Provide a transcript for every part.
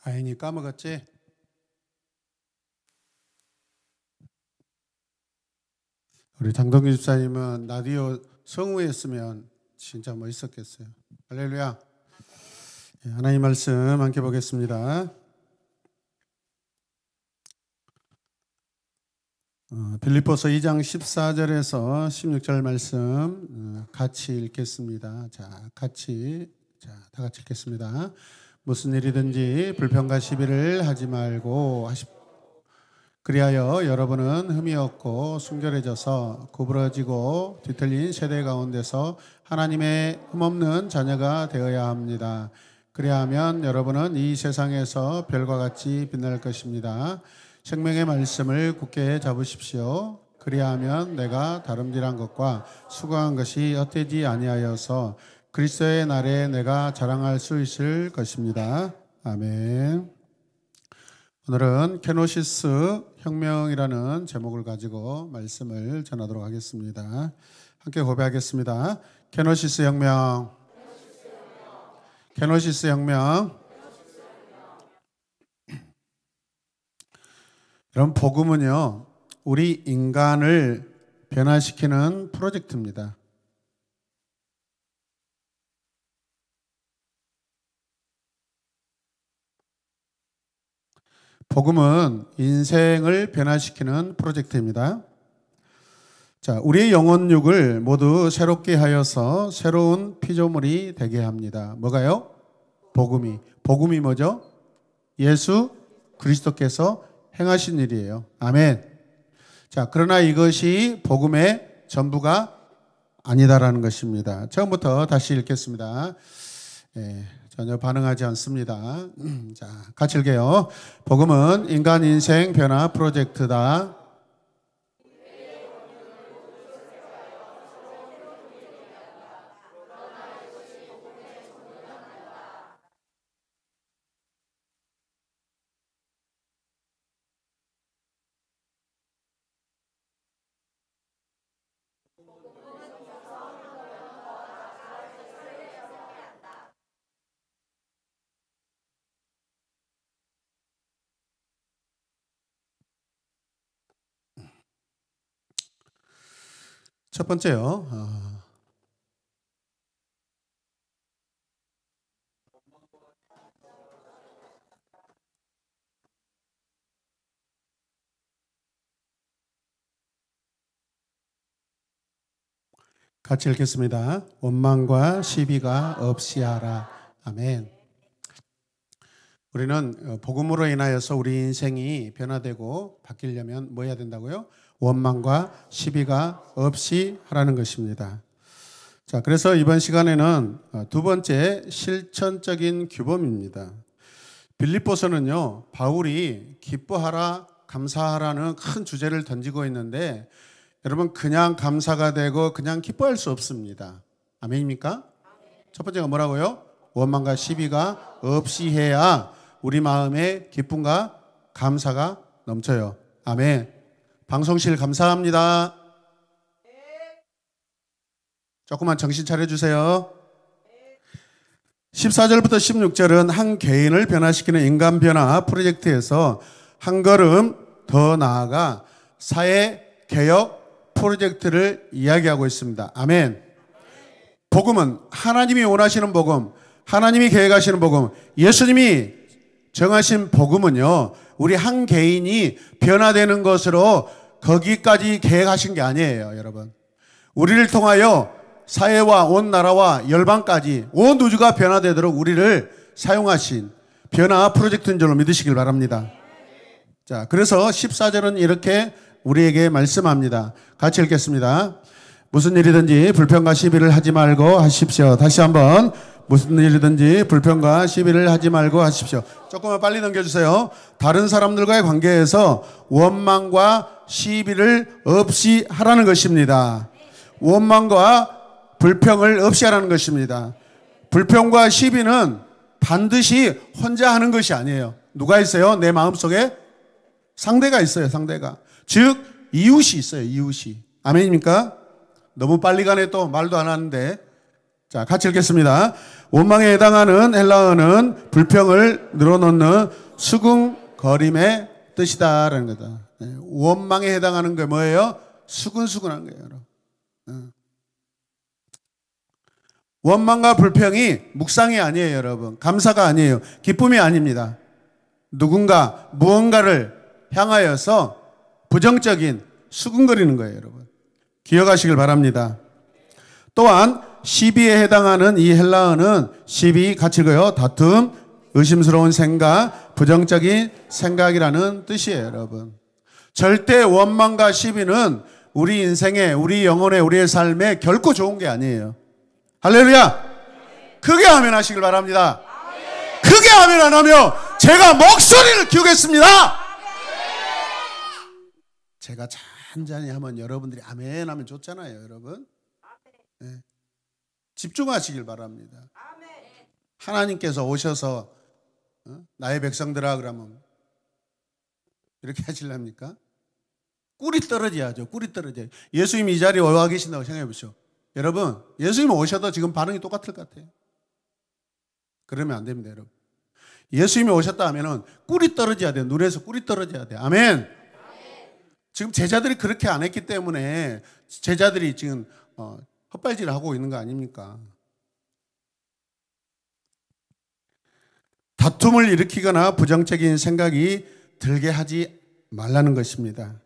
아인이 까먹었지? 우리 장동규 집사님은 라디오 성우였으면 진짜 멋있었겠어요. 할렐루야. 하나님 말씀 함께 보겠습니다. 빌립보서 2장 14절에서 16절 말씀 같이 읽겠습니다. 다 같이 읽겠습니다. 무슨 일이든지 불평과 시비를 하지 말고 그리하여 여러분은 흠이 없고 순결해져서 구부러지고 뒤틀린 세대 가운데서 하나님의 흠없는 자녀가 되어야 합니다. 그리하면 여러분은 이 세상에서 별과 같이 빛날 것입니다. 생명의 말씀을 굳게 잡으십시오. 그리하면 내가 다름질한 것과 수고한 것이 헛되지 아니하여서 그리스도의 날에 내가 자랑할 수 있을 것입니다. 아멘. 오늘은 케노시스 혁명이라는 제목을 가지고 말씀을 전하도록 하겠습니다. 함께 고백하겠습니다. 케노시스 혁명. 케노시스 혁명. 여러분, 복음은요, 우리 인간을 변화시키는 프로젝트입니다. 복음은 인생을 변화시키는 프로젝트입니다. 자, 우리의 영혼육을 모두 새롭게 하여서 새로운 피조물이 되게 합니다. 뭐가요? 복음이 뭐죠? 예수 그리스도께서 행하신 일이에요. 아멘. 자, 그러나 이것이 복음의 전부가 아니다라는 것입니다. 처음부터 다시 읽겠습니다. 전혀 반응하지 않습니다. 자, 같이 읽게요. 복음은 인간 인생 변화 프로젝트다. 첫 번째요. 같이 읽겠습니다. 원망과 시비가 없이 하라. 아멘. 우리는 복음으로 인하여서 우리 인생이 변화되고 바뀌려면 뭐 해야 된다고요? 원망과 시비가 없이 하라는 것입니다. 자, 그래서 이번 시간에는 두 번째 실천적인 규범입니다. 빌립보서는요, 바울이 기뻐하라, 감사하라는 큰 주제를 던지고 있는데 여러분, 그냥 감사가 되고 그냥 기뻐할 수 없습니다. 아멘입니까? 첫 번째가 뭐라고요? 원망과 시비가 없이 해야 우리 마음에 기쁨과 감사가 넘쳐요. 아멘. 방송실 감사합니다. 조금만 정신 차려주세요. 14절부터 16절은 한 개인을 변화시키는 인간 변화 프로젝트에서 한 걸음 더 나아가 사회개혁 프로젝트를 이야기하고 있습니다. 아멘. 복음은 하나님이 원하시는 복음, 하나님이 계획하시는 복음, 예수님이 정하신 복음은요, 우리 한 개인이 변화되는 것으로 거기까지 계획하신 게 아니에요, 여러분. 우리를 통하여 사회와 온 나라와 열방까지 온 우주가 변화되도록 우리를 사용하신 변화 프로젝트인 줄로 믿으시길 바랍니다. 자, 그래서 14절은 이렇게 우리에게 말씀합니다. 같이 읽겠습니다. 무슨 일이든지 불평과 시비를 하지 말고 하십시오. 다시 한번. 무슨 일이든지 불평과 시비를 하지 말고 하십시오. 조금만 빨리 넘겨주세요. 다른 사람들과의 관계에서 원망과 시비를 없이 하라는 것입니다. 원망과 불평을 없이 하라는 것입니다. 불평과 시비는 반드시 혼자 하는 것이 아니에요. 누가 있어요? 내 마음속에 상대가 있어요. 상대가. 즉 이웃이 있어요. 이웃이. 아멘입니까? 너무 빨리 가네. 또 말도 안 하는데. 자, 같이 읽겠습니다. 원망에 해당하는 헬라어는 불평을 늘어놓는 수군거림의 뜻이다라는 거다. 원망에 해당하는 게 뭐예요? 수근수근한 거예요, 여러분. 원망과 불평이 묵상이 아니에요, 여러분. 감사가 아니에요. 기쁨이 아닙니다. 누군가 무언가를 향하여서 부정적인 수군거리는 거예요, 여러분. 기억하시길 바랍니다. 또한 시비에 해당하는 이 헬라어는 시비 같이 읽어요. 다툼, 의심스러운 생각, 부정적인 생각이라는 뜻이에요, 여러분. 절대 원망과 시비는 우리 인생에, 우리 영혼에, 우리의 삶에 결코 좋은 게 아니에요. 할렐루야! 크게 아멘 하시길 바랍니다. 크게 아멘 안 하며 제가 목소리를 키우겠습니다. 제가 잔잔히 하면 여러분들이 아멘 하면 좋잖아요, 여러분. 네. 집중하시길 바랍니다. 하나님께서 오셔서 나의 백성들아 그러면 이렇게 하실랍니까? 꿀이 떨어져야죠. 꿀이 떨어져야죠. 예수님이 이 자리에 와 계신다고 생각해 보시오. 여러분, 예수님 오셔도 지금 반응이 똑같을 것 같아요. 그러면 안 됩니다, 여러분. 예수님이 오셨다 하면은 꿀이 떨어져야 돼요. 눈에서 꿀이 떨어져야 돼요. 아멘. 지금 제자들이 그렇게 안 했기 때문에 제자들이 지금 헛발질을 하고 있는 거 아닙니까? 다툼을 일으키거나 부정적인 생각이 들게 하지 말라는 것입니다.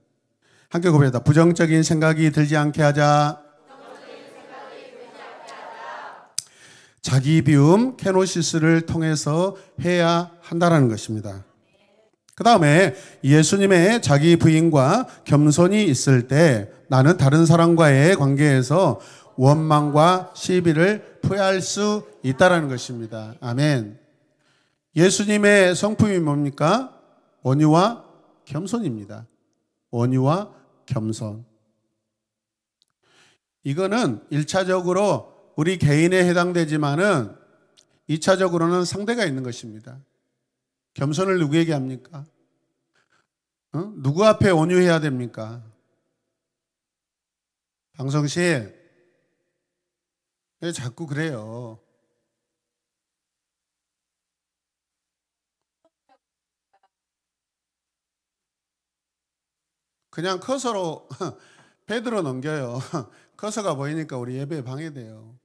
함께 고백합니다. 부정적인 생각이 들지 않게 하자. 자기 비움, 케노시스를 통해서 해야 한다는 것입니다. 그 다음에 예수님의 자기 부인과 겸손이 있을 때 나는 다른 사람과의 관계에서 원망과 시비를 피할 수 있다는 것입니다. 아멘. 예수님의 성품이 뭡니까? 온유와 겸손입니다. 온유와 겸손. 이거는 1차적으로 우리 개인에 해당되지만은 2차적으로는 상대가 있는 것입니다. 겸손을 누구에게 합니까? 누구 앞에 온유해야 됩니까? 방송실 왜 자꾸 그래요? 그냥 커서로 베드로 넘겨요. 커서가 보이니까 우리 예배에 방해돼요.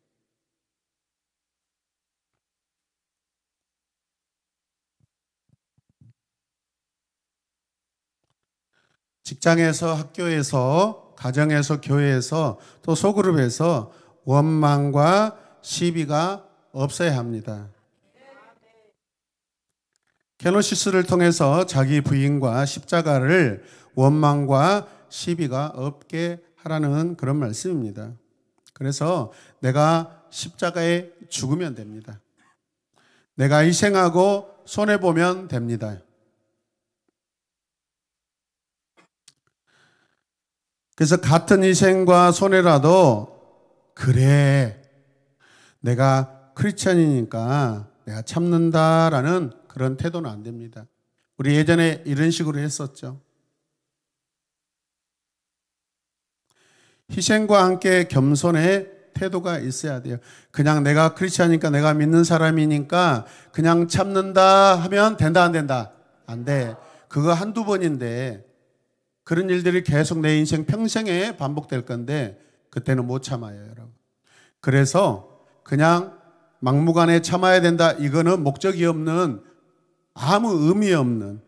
직장에서, 학교에서, 가정에서, 교회에서, 또 소그룹에서 원망과 시비가 없어야 합니다. 케노시스를 통해서 자기 부인과 십자가를 원망과 시비가 없게 하라는 그런 말씀입니다. 그래서 내가 십자가에 죽으면 됩니다. 내가 희생하고 손해보면 됩니다. 그래서 같은 희생과 손해라도 그래 내가 크리스찬이니까 내가 참는다라는 그런 태도는 안 됩니다. 우리 예전에 이런 식으로 했었죠. 희생과 함께 겸손의 태도가 있어야 돼요. 그냥 내가 크리스찬이니까 내가 믿는 사람이니까 그냥 참는다 하면 된다 안 된다? 안 돼. 그거 한두 번인데 그런 일들이 계속 내 인생 평생에 반복될 건데 그때는 못 참아요, 여러분. 그래서 그냥 막무가내 참아야 된다. 이거는 목적이 없는 아무 의미 없는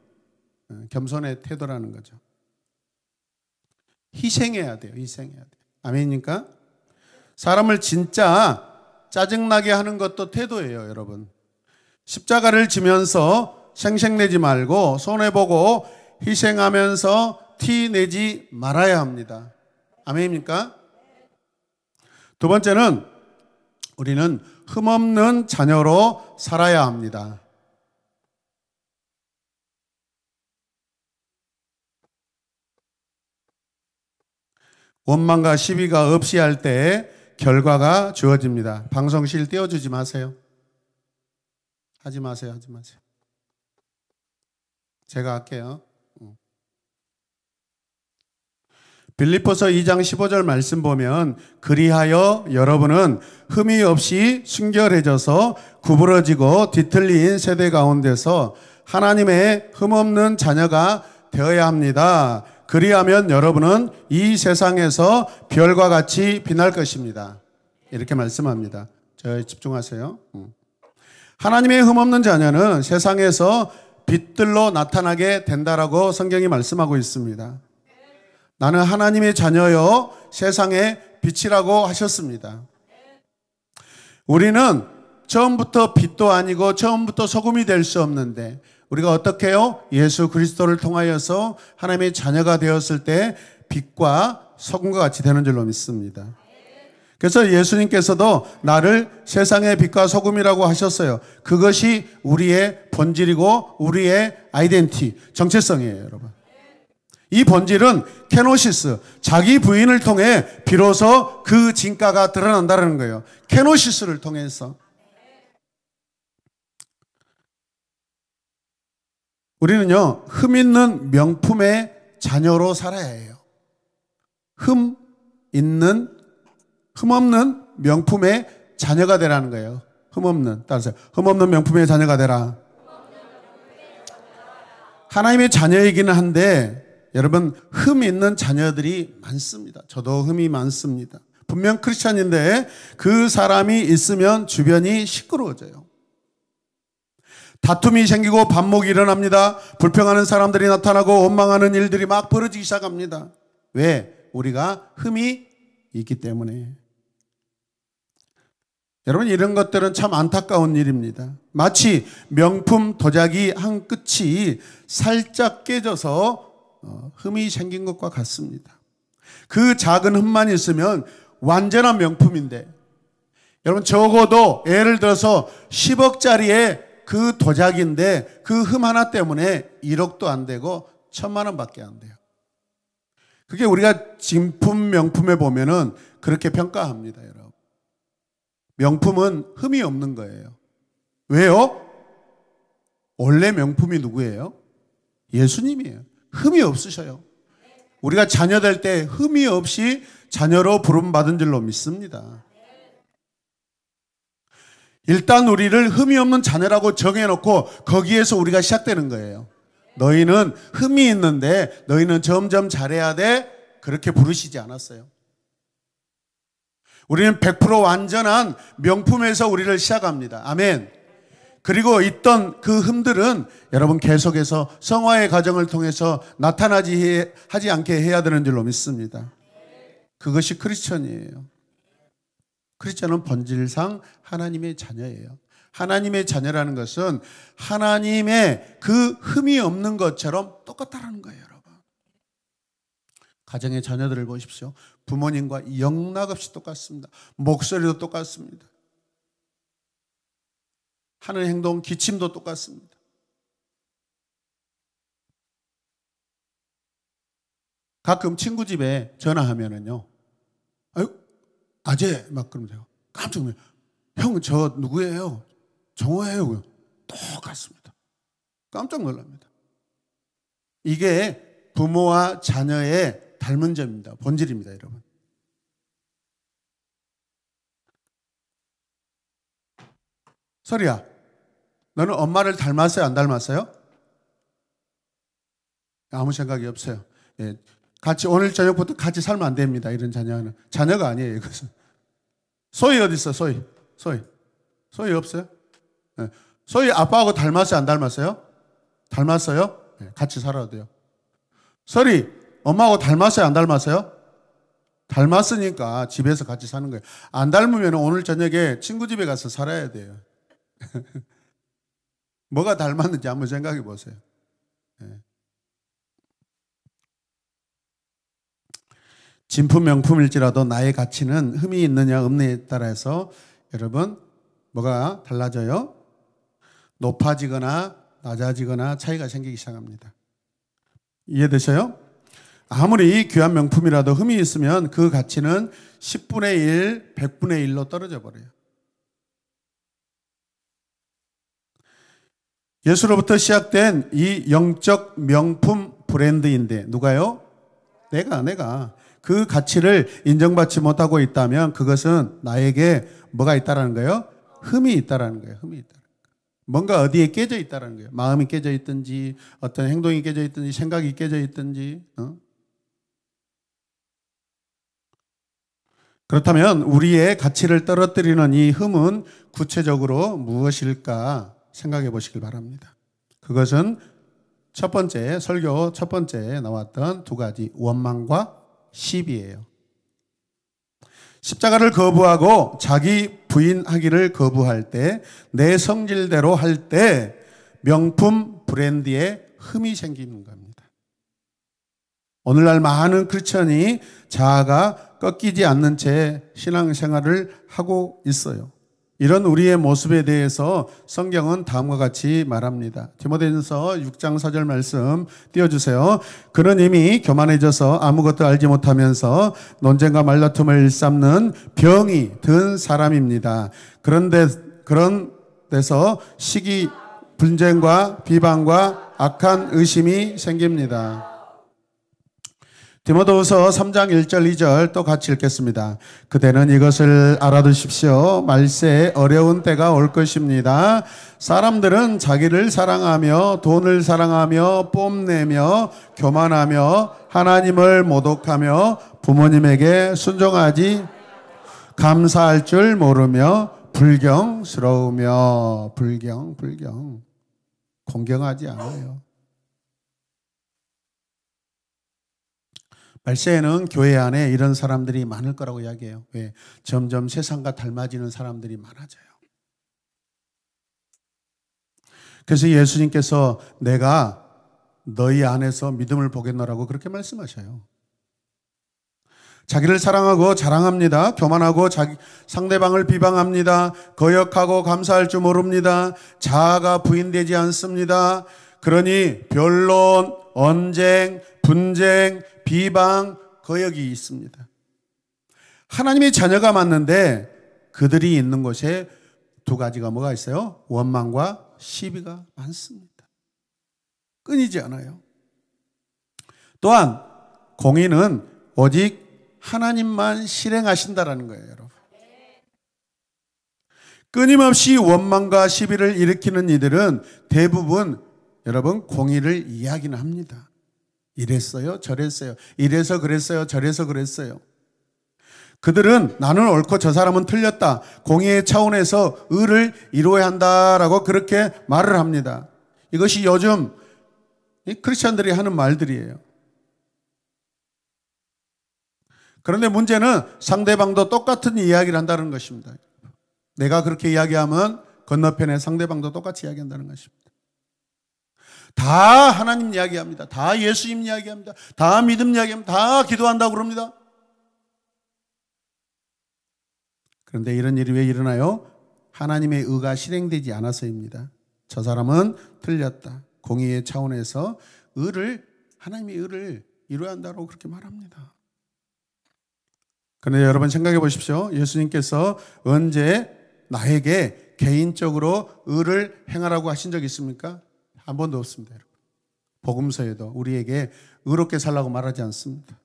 겸손의 태도라는 거죠. 희생해야 돼요. 희생해야 돼요. 아멘입니까? 사람을 진짜 짜증나게 하는 것도 태도예요, 여러분. 십자가를 지면서 생색내지 말고 손해보고 희생하면서 티 내지 말아야 합니다. 아멘입니까? 두 번째는 우리는 흠없는 자녀로 살아야 합니다. 원망과 시비가 없이 할 때 결과가 주어집니다. 방송실 띄워주지 마세요. 하지 마세요. 하지 마세요. 제가 할게요. 빌립보서 2장 15절 말씀 보면 그리하여 여러분은 흠이 없이 순결해져서 구부러지고 뒤틀린 세대 가운데서 하나님의 흠없는 자녀가 되어야 합니다. 그리하면 여러분은 이 세상에서 별과 같이 빛날 것입니다. 이렇게 말씀합니다. 저에 집중하세요. 하나님의 흠없는 자녀는 세상에서 빛들로 나타나게 된다라고 성경이 말씀하고 있습니다. 나는 하나님의 자녀요 세상의 빛이라고 하셨습니다. 우리는 처음부터 빛도 아니고 처음부터 소금이 될 수 없는데 우리가 어떻게 해요? 예수 그리스도를 통하여서 하나님의 자녀가 되었을 때 빛과 소금과 같이 되는 줄로 믿습니다. 그래서 예수님께서도 나를 세상의 빛과 소금이라고 하셨어요. 그것이 우리의 본질이고 우리의 아이덴티, 정체성이에요, 여러분. 이 본질은 케노시스, 자기 부인을 통해 비로소 그 진가가 드러난다는 거예요. 케노시스를 통해서. 우리는요, 흠 있는 명품의 자녀로 살아야 해요. 흠 없는 명품의 자녀가 되라는 거예요. 따라서 흠 없는 명품의 자녀가 되라. 하나님의 자녀이기는 한데 여러분 흠 있는 자녀들이 많습니다. 저도 흠이 많습니다. 분명 크리스찬인데 그 사람이 있으면 주변이 시끄러워져요. 다툼이 생기고 반목이 일어납니다. 불평하는 사람들이 나타나고 원망하는 일들이 막 벌어지기 시작합니다. 왜? 우리가 흠이 있기 때문에. 여러분 이런 것들은 참 안타까운 일입니다. 마치 명품 도자기 한 끝이 살짝 깨져서 흠이 생긴 것과 같습니다. 그 작은 흠만 있으면 완전한 명품인데 여러분 적어도 예를 들어서 10억짜리의 그 도자기인데 그 흠 하나 때문에 1억도 안 되고 1,000만 원밖에 안 돼요. 그게 우리가 진품 명품에 보면은 그렇게 평가합니다, 여러분. 명품은 흠이 없는 거예요. 왜요? 원래 명품이 누구예요? 예수님이에요. 흠이 없으셔요. 우리가 자녀 될 때 흠이 없이 자녀로 부름받은 줄로 믿습니다. 일단 우리를 흠이 없는 자녀라고 정해놓고 거기에서 우리가 시작되는 거예요. 너희는 흠이 있는데 너희는 점점 잘해야 돼. 그렇게 부르시지 않았어요. 우리는 100% 완전한 명품에서 우리를 시작합니다. 아멘. 그리고 있던 그 흠들은 여러분 계속해서 성화의 과정을 통해서 하지 않게 해야 되는 줄로 믿습니다. 그것이 크리스천이에요. 크리스천은 본질상 하나님의 자녀예요. 하나님의 자녀라는 것은 하나님의 그 흠이 없는 것처럼 똑같다라는 거예요, 여러분. 가정의 자녀들을 보십시오. 부모님과 영락없이 똑같습니다. 목소리도 똑같습니다. 하는 행동, 기침도 똑같습니다. 가끔 친구 집에 전화하면은요, 아유, 아재, 막 그러면 돼요. 깜짝 놀라요. 형, 저 누구예요? 정호예요. 똑같습니다. 깜짝 놀랍니다. 이게 부모와 자녀의 닮은 점입니다. 본질입니다, 여러분. 설이야, 너는 엄마를 닮았어요? 안 닮았어요? 아무 생각이 없어요. 예, 같이 오늘 저녁부터 같이 살면 안 됩니다. 이런 자녀는. 자녀가 아니에요, 이것은. 소희 어디 있어? 소희 없어요? 예. 소희 아빠하고 닮았어요? 안 닮았어요? 닮았어요? 예, 같이 살아도 돼요. 설이 엄마하고 닮았어요? 안 닮았어요? 닮았으니까 집에서 같이 사는 거예요. 안 닮으면 오늘 저녁에 친구 집에 가서 살아야 돼요. 뭐가 닮았는지 한번 생각해 보세요. 예. 진품 명품일지라도 나의 가치는 흠이 있느냐 없느냐에 따라서 여러분 뭐가 달라져요? 높아지거나 낮아지거나 차이가 생기기 시작합니다. 이해되셔요? 아무리 귀한 명품이라도 흠이 있으면 그 가치는 10분의 1, 100분의 1로 떨어져 버려요. 예수로부터 시작된 이 영적 명품 브랜드인데 누가요? 내가 그 가치를 인정받지 못하고 있다면 그것은 나에게 뭐가 있다라는 거예요? 흠이 있다라는 거예요. 흠이 있다. 뭔가 어디에 깨져 있다라는 거예요. 마음이 깨져 있든지 어떤 행동이 깨져 있든지 생각이 깨져 있든지. 그렇다면 우리의 가치를 떨어뜨리는 이 흠은 구체적으로 무엇일까 생각해 보시길 바랍니다. 그것은 첫 번째, 설교 첫 번째에 나왔던 두 가지, 원망과 시비예요. 십자가를 거부하고 자기 부인하기를 거부할 때, 내 성질대로 할 때 명품 브랜드에 흠이 생기는 겁니다. 오늘날 많은 크리스천이 자아가 꺾이지 않는 채 신앙생활을 하고 있어요. 이런 우리의 모습에 대해서 성경은 다음과 같이 말합니다. 디모데전서 6장 4절 말씀 띄워주세요. 그는 이미 교만해져서 아무것도 알지 못하면서 논쟁과 말다툼을 일삼는 병이 든 사람입니다. 그런 데서 시기, 분쟁과 비방과 악한 의심이 생깁니다. 디모데후서 3장 1절 2절 또 같이 읽겠습니다. 그대는 이것을 알아두십시오. 말세에 어려운 때가 올 것입니다. 사람들은 자기를 사랑하며 돈을 사랑하며 뽐내며 교만하며 하나님을 모독하며 부모님에게 순종하지 감사할 줄 모르며 불경스러우며 불경 공경하지 않아요. 말세에는 교회 안에 이런 사람들이 많을 거라고 이야기해요. 왜? 점점 세상과 닮아지는 사람들이 많아져요. 그래서 예수님께서 내가 너희 안에서 믿음을 보겠노라고 그렇게 말씀하셔요. 자기를 사랑하고 자랑합니다. 교만하고 상대방을 비방합니다. 거역하고 감사할 줄 모릅니다. 자아가 부인되지 않습니다. 그러니 변론, 언쟁, 분쟁, 비방, 거역이 있습니다. 하나님의 자녀가 맞는데 그들이 있는 곳에 두 가지가 뭐가 있어요? 원망과 시비가 많습니다. 끊이지 않아요. 또한 공의는 오직 하나님만 실행하신다라는 거예요, 여러분. 끊임없이 원망과 시비를 일으키는 이들은 대부분 여러분 공의를 이야기는 합니다. 이랬어요, 저랬어요. 이래서 그랬어요, 저래서 그랬어요. 그들은 나는 옳고 저 사람은 틀렸다. 공의의 차원에서 의를 이루어야 한다라고 그렇게 말을 합니다. 이것이 요즘 크리스천들이 하는 말들이에요. 그런데 문제는 상대방도 똑같은 이야기를 한다는 것입니다. 내가 그렇게 이야기하면 건너편에 상대방도 똑같이 이야기한다는 것입니다. 다 하나님 이야기합니다. 다 예수님 이야기합니다. 다 믿음 이야기합니다. 다 기도한다고 그럽니다. 그런데 이런 일이 왜 일어나요? 하나님의 의가 실행되지 않아서입니다. 저 사람은 틀렸다. 공의의 차원에서 하나님의 의를 이루어야 한다고 그렇게 말합니다. 그런데 여러분 생각해 보십시오. 예수님께서 언제 나에게 개인적으로 의를 행하라고 하신 적이 있습니까? 한 번도 없습니다. 여러분. 복음서에도 우리에게 의롭게 살라고 말하지 않습니다.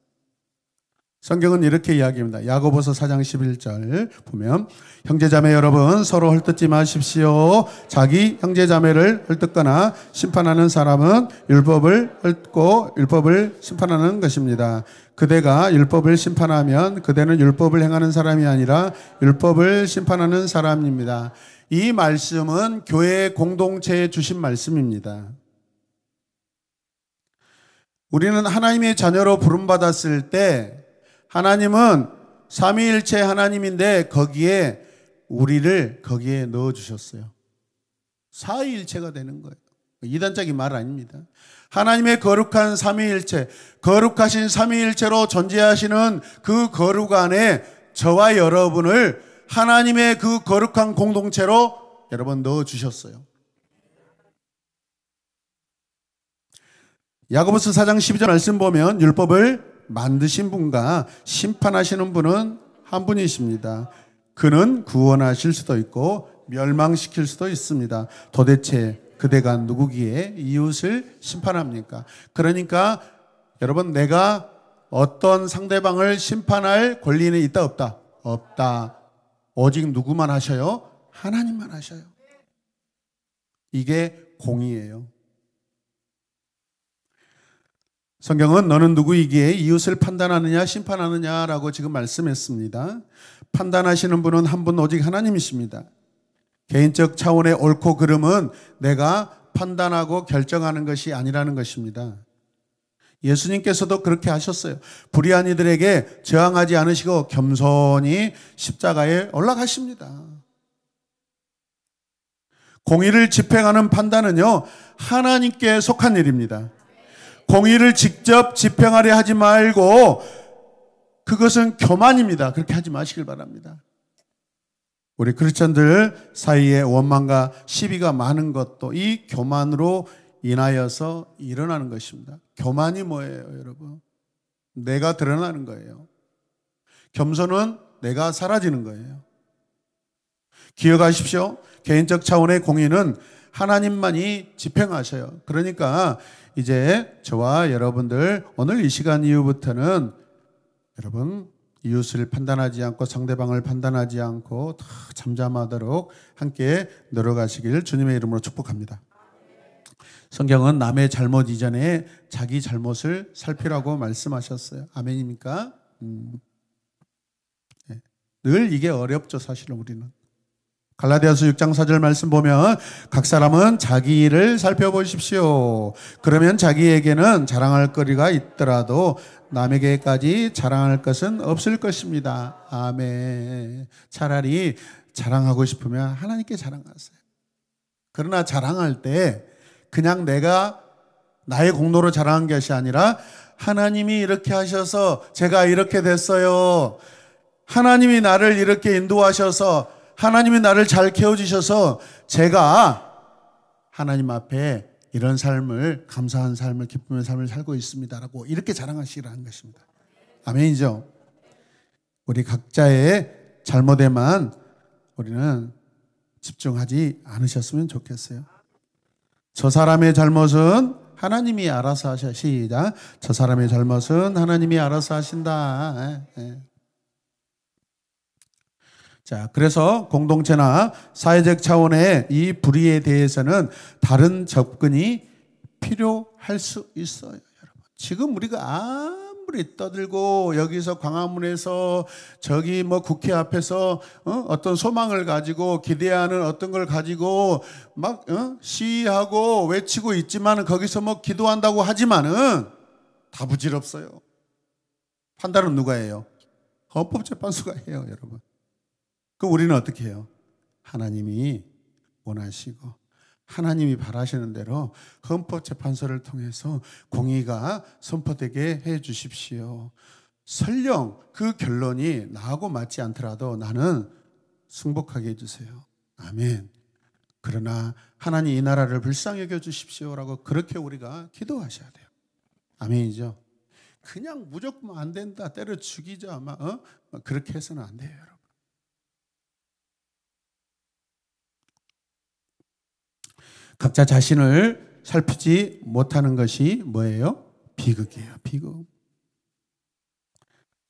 성경은 이렇게 이야기합니다. 야고보서 4장 11절 보면 형제자매 여러분 서로 헐뜯지 마십시오. 자기 형제자매를 헐뜯거나 심판하는 사람은 율법을 헐고 율법을 심판하는 것입니다. 그대가 율법을 심판하면 그대는 율법을 행하는 사람이 아니라 율법을 심판하는 사람입니다. 이 말씀은 교회 공동체에 주신 말씀입니다. 우리는 하나님의 자녀로 부름받았을 때 하나님은 삼위일체 하나님인데 거기에 우리를 거기에 넣어주셨어요. 사위일체가 되는 거예요. 이단적인 말 아닙니다. 하나님의 거룩한 삼위일체, 거룩하신 삼위일체로 존재하시는 그 거룩 안에 저와 여러분을 하나님의 그 거룩한 공동체로 여러분 넣어주셨어요. 야고보서 4장 12절 말씀 보면 율법을 만드신 분과 심판하시는 분은 한 분이십니다. 그는 구원하실 수도 있고 멸망시킬 수도 있습니다. 도대체 그대가 누구기에 이웃을 심판합니까? 그러니까 여러분 내가 어떤 상대방을 심판할 권리는 있다 없다? 없다. 오직 누구만 하셔요? 하나님만 하셔요. 이게 공의예요. 성경은 너는 누구이기에 이웃을 판단하느냐 심판하느냐라고 지금 말씀했습니다. 판단하시는 분은 한 분 오직 하나님이십니다. 개인적 차원의 옳고 그름은 내가 판단하고 결정하는 것이 아니라는 것입니다. 예수님께서도 그렇게 하셨어요. 불의한 이들에게 저항하지 않으시고 겸손히 십자가에 올라가십니다. 공의를 집행하는 판단은요, 하나님께 속한 일입니다. 공의를 직접 집행하려 하지 말고 그것은 교만입니다. 그렇게 하지 마시길 바랍니다. 우리 크리스천들 사이에 원망과 시비가 많은 것도 이 교만으로 인하여서 일어나는 것입니다. 교만이 뭐예요, 여러분? 내가 드러나는 거예요. 겸손은 내가 사라지는 거예요. 기억하십시오. 개인적 차원의 공의는 하나님만이 집행하셔요. 그러니까 이제 저와 여러분들 오늘 이 시간 이후부터는 여러분 이웃을 판단하지 않고 상대방을 판단하지 않고 다 잠잠하도록 함께 노력하시길 주님의 이름으로 축복합니다. 성경은 남의 잘못 이전에 자기 잘못을 살피라고 말씀하셨어요. 아멘입니까? 네. 늘 이게 어렵죠, 사실은 우리는. 갈라디아서 6장 4절 말씀 보면 각 사람은 자기 일을 살펴보십시오. 그러면 자기에게는 자랑할 거리가 있더라도 남에게까지 자랑할 것은 없을 것입니다. 아멘. 차라리 자랑하고 싶으면 하나님께 자랑하세요. 그러나 자랑할 때 그냥 내가 나의 공로로 자랑한 것이 아니라 하나님이 이렇게 하셔서 제가 이렇게 됐어요. 하나님이 나를 이렇게 인도하셔서 하나님이 나를 잘 키워주셔서 제가 하나님 앞에 이런 삶을, 감사한 삶을, 기쁨의 삶을 살고 있습니다라고 이렇게 자랑하시라는 것입니다. 아멘이죠? 우리 각자의 잘못에만 우리는 집중하지 않으셨으면 좋겠어요. 저 사람의 잘못은 하나님이 알아서 하셔. 시작. 저 사람의 잘못은 하나님이 알아서 하신다. 자, 그래서 공동체나 사회적 차원의 이 불의에 대해서는 다른 접근이 필요할 수 있어요, 여러분. 지금 우리가 아무리 떠들고 여기서 광화문에서 저기 뭐 국회 앞에서 어떤 소망을 가지고 기대하는 어떤 걸 가지고 막 시위하고 외치고 있지만은 거기서 뭐 기도한다고 하지만은 다 부질없어요. 판단은 누가 해요? 헌법재판소가 해요, 여러분. 그럼 우리는 어떻게 해요? 하나님이 원하시고 하나님이 바라시는 대로 헌법재판소를 통해서 공의가 선포되게 해 주십시오. 설령 그 결론이 나하고 맞지 않더라도 나는 승복하게 해주세요. 아멘. 그러나 하나님 이 나라를 불쌍히 여겨 주십시오라고 그렇게 우리가 기도하셔야 돼요. 아멘이죠? 그냥 무조건 안 된다, 때려 죽이자, 그렇게 해서는 안 돼요, 여러분. 각자 자신을 살피지 못하는 것이 뭐예요? 비극이에요. 비극.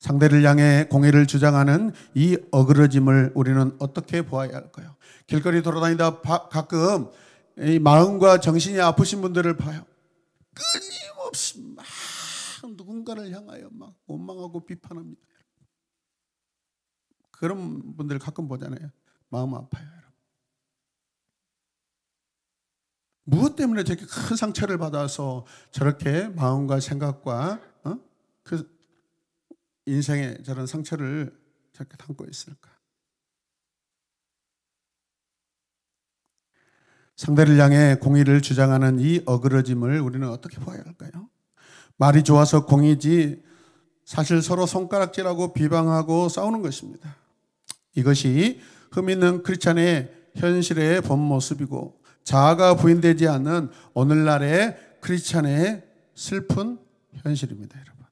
상대를 향해 공의를 주장하는 이 어그러짐을 우리는 어떻게 보아야 할까요? 길거리 돌아다니다 가끔 이 마음과 정신이 아프신 분들을 봐요. 끊임없이 막 누군가를 향하여 막 원망하고 비판합니다. 그런 분들 가끔 보잖아요. 마음 아파요. 무엇 때문에 저렇게 큰 상처를 받아서 저렇게 마음과 생각과 그 인생의 저런 상처를 저렇게 담고 있을까? 상대를 향해 공의를 주장하는 이 어그러짐을 우리는 어떻게 봐야 할까요? 말이 좋아서 공의지 사실 서로 손가락질하고 비방하고 싸우는 것입니다. 이것이 흠 있는 크리스찬의 현실의 본 모습이고 자아가 부인되지 않는 오늘날의 크리스찬의 슬픈 현실입니다, 여러분.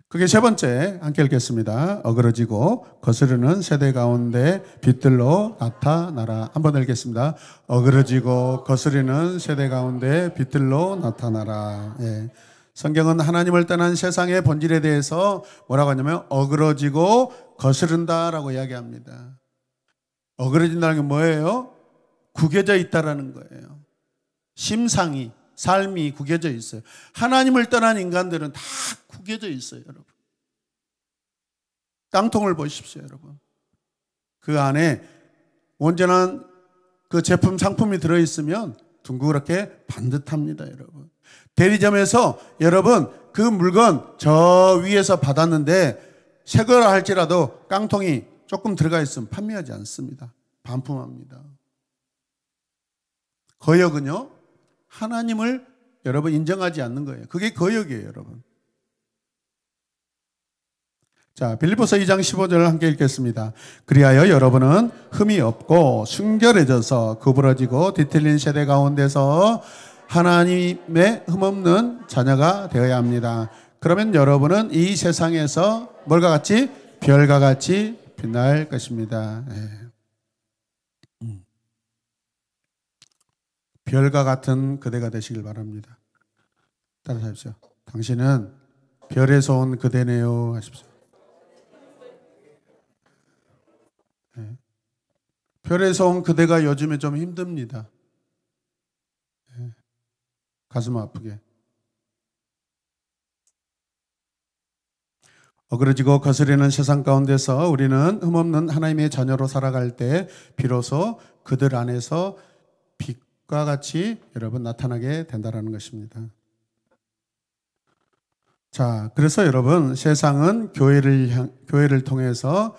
그게 세 번째, 함께 읽겠습니다. 어그러지고 거스르는 세대 가운데 빛들로 나타나라. 한번 읽겠습니다. 어그러지고 거스르는 세대 가운데 빛들로 나타나라. 예. 성경은 하나님을 떠난 세상의 본질에 대해서 뭐라고 하냐면 어그러지고 거스른다라고 이야기합니다. 어그러진다는 게 뭐예요? 구겨져 있다라는 거예요. 심상이, 삶이 구겨져 있어요. 하나님을 떠난 인간들은 다 구겨져 있어요, 여러분. 깡통을 보십시오, 여러분. 그 안에 온전한 그 제품 상품이 들어있으면 둥그렇게 반듯합니다, 여러분. 대리점에서 여러분 그 물건 저 위에서 받았는데 새 거라 할지라도 깡통이 조금 들어가 있으면 판매하지 않습니다. 반품합니다. 거역은요, 하나님을 여러분 인정하지 않는 거예요. 그게 거역이에요, 여러분. 자, 빌립보서 2장 15절을 함께 읽겠습니다. 그리하여 여러분은 흠이 없고 순결해져서 구부러지고 뒤틀린 세대 가운데서 하나님의 흠없는 자녀가 되어야 합니다. 그러면 여러분은 이 세상에서 뭘과 같이? 별과 같이 빛날 것입니다. 별과 같은 그대가 되시길 바랍니다. 따라하십시오. 당신은 별에서 온 그대네요 하십시오. 네. 별에서 온 그대가 요즘에 좀 힘듭니다. 네. 가슴 아프게. 어그러지고 거스르는 세상 가운데서 우리는 흠없는 하나님의 자녀로 살아갈 때 비로소 그들 안에서 빛과 같이 여러분 나타나게 된다는 것입니다. 자, 그래서 여러분 세상은 교회를 통해서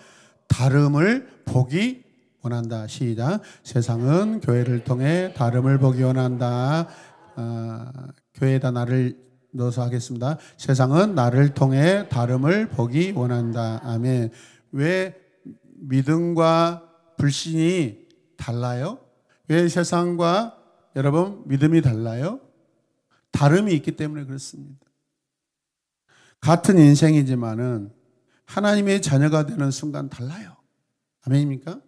다름을 보기 원한다. 시작. 세상은 교회를 통해 다름을 보기 원한다. 교회에다 나를 넣어서 하겠습니다. 세상은 나를 통해 다름을 보기 원한다. 아멘. 왜 믿음과 불신이 달라요? 왜 세상과 여러분 믿음이 달라요? 다름이 있기 때문에 그렇습니다. 같은 인생이지만은 하나님의 자녀가 되는 순간 달라요. 아멘입니까?